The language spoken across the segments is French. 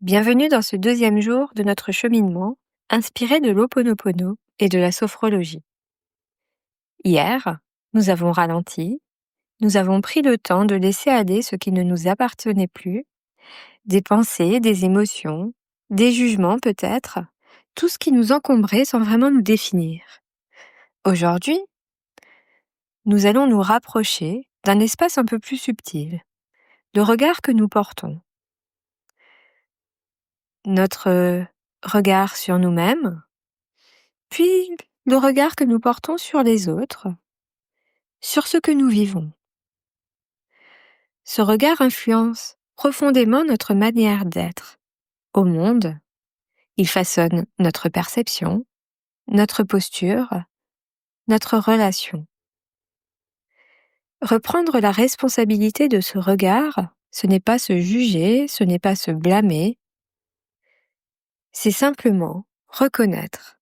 Bienvenue dans ce deuxième jour de notre cheminement, inspiré de l'Ho'oponopono et de la sophrologie. Hier, nous avons ralenti, nous avons pris le temps de laisser aller ce qui ne nous appartenait plus, des pensées, des émotions, des jugements peut-être, tout ce qui nous encombrait sans vraiment nous définir. Aujourd'hui, nous allons nous rapprocher d'un espace un peu plus subtil, le regard que nous portons. Notre regard sur nous-mêmes, puis le regard que nous portons sur les autres, sur ce que nous vivons. Ce regard influence profondément notre manière d'être au monde. Il façonne notre perception, notre posture, notre relation. Reprendre la responsabilité de ce regard, ce n'est pas se juger, ce n'est pas se blâmer, c'est simplement reconnaître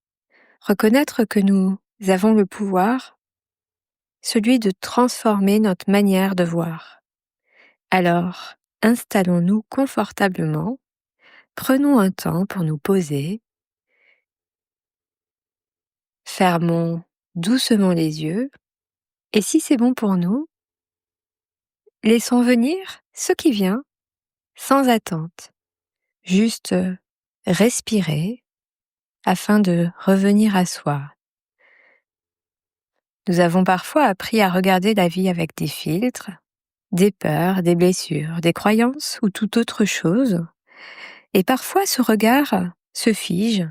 que nous avons le pouvoir, celui de transformer notre manière de voir. Alors, installons-nous confortablement, prenons un temps pour nous poser, fermons doucement les yeux, et si c'est bon pour nous, laissons venir ce qui vient sans attente, juste respirer afin de revenir à soi. Nous avons parfois appris à regarder la vie avec des filtres, des peurs, des blessures, des croyances ou toute autre chose. Et parfois ce regard se fige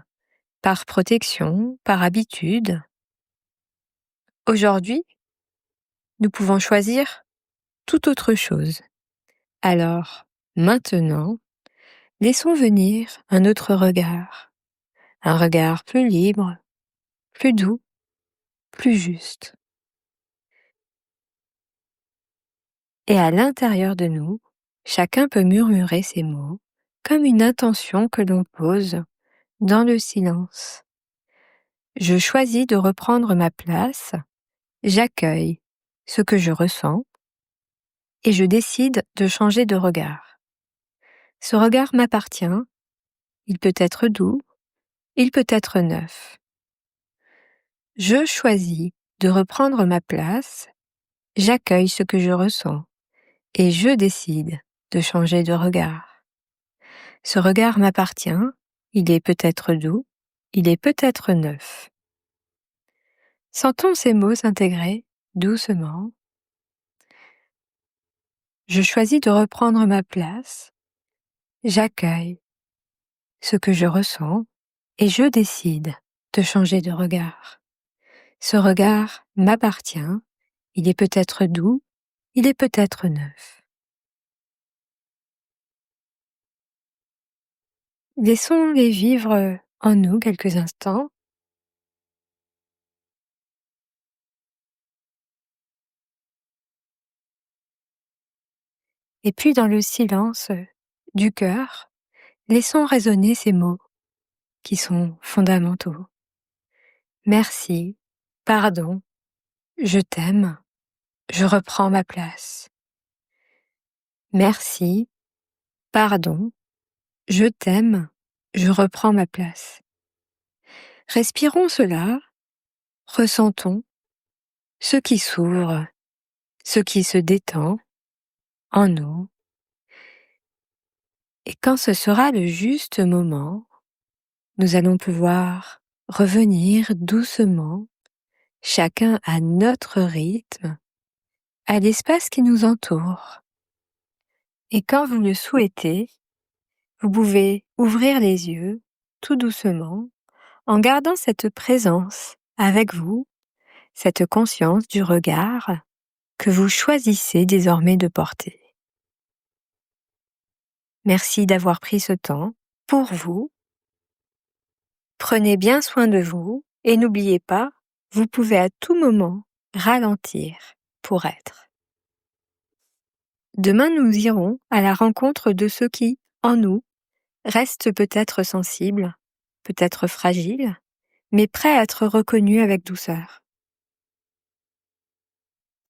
par protection, par habitude. Aujourd'hui, nous pouvons choisir toute autre chose. Alors, maintenant, laissons venir un autre regard. Un regard plus libre, plus doux, plus juste. Et à l'intérieur de nous, chacun peut murmurer ces mots comme une intention que l'on pose dans le silence. Je choisis de reprendre ma place, j'accueille ce que je ressens et je décide de changer de regard. Ce regard m'appartient, il peut être doux, il peut être neuf. Je choisis de reprendre ma place, j'accueille ce que je ressens et je décide de changer de regard. Ce regard m'appartient, il est peut-être doux, il est peut-être neuf. Sentons ces mots s'intégrer doucement. Je choisis de reprendre ma place, j'accueille ce que je ressens et je décide de changer de regard. Ce regard m'appartient, il est peut-être doux, il est peut-être neuf. Laissons-les vivre en nous quelques instants. Et puis dans le silence du cœur, laissons résonner ces mots qui sont fondamentaux. Merci, pardon, je t'aime, je reprends ma place. Merci, pardon, je t'aime, je reprends ma place. Respirons cela, ressentons ce qui s'ouvre, ce qui se détend en nous. Et quand ce sera le juste moment, nous allons pouvoir revenir doucement, chacun à notre rythme, à l'espace qui nous entoure. Et quand vous le souhaitez, vous pouvez ouvrir les yeux tout doucement en gardant cette présence avec vous, cette conscience du regard que vous choisissez désormais de porter. Merci d'avoir pris ce temps pour vous. Prenez bien soin de vous et n'oubliez pas, vous pouvez à tout moment ralentir pour être. Demain, nous irons à la rencontre de ceux qui, en nous, restent peut-être sensibles, peut-être fragiles, mais prêts à être reconnus avec douceur.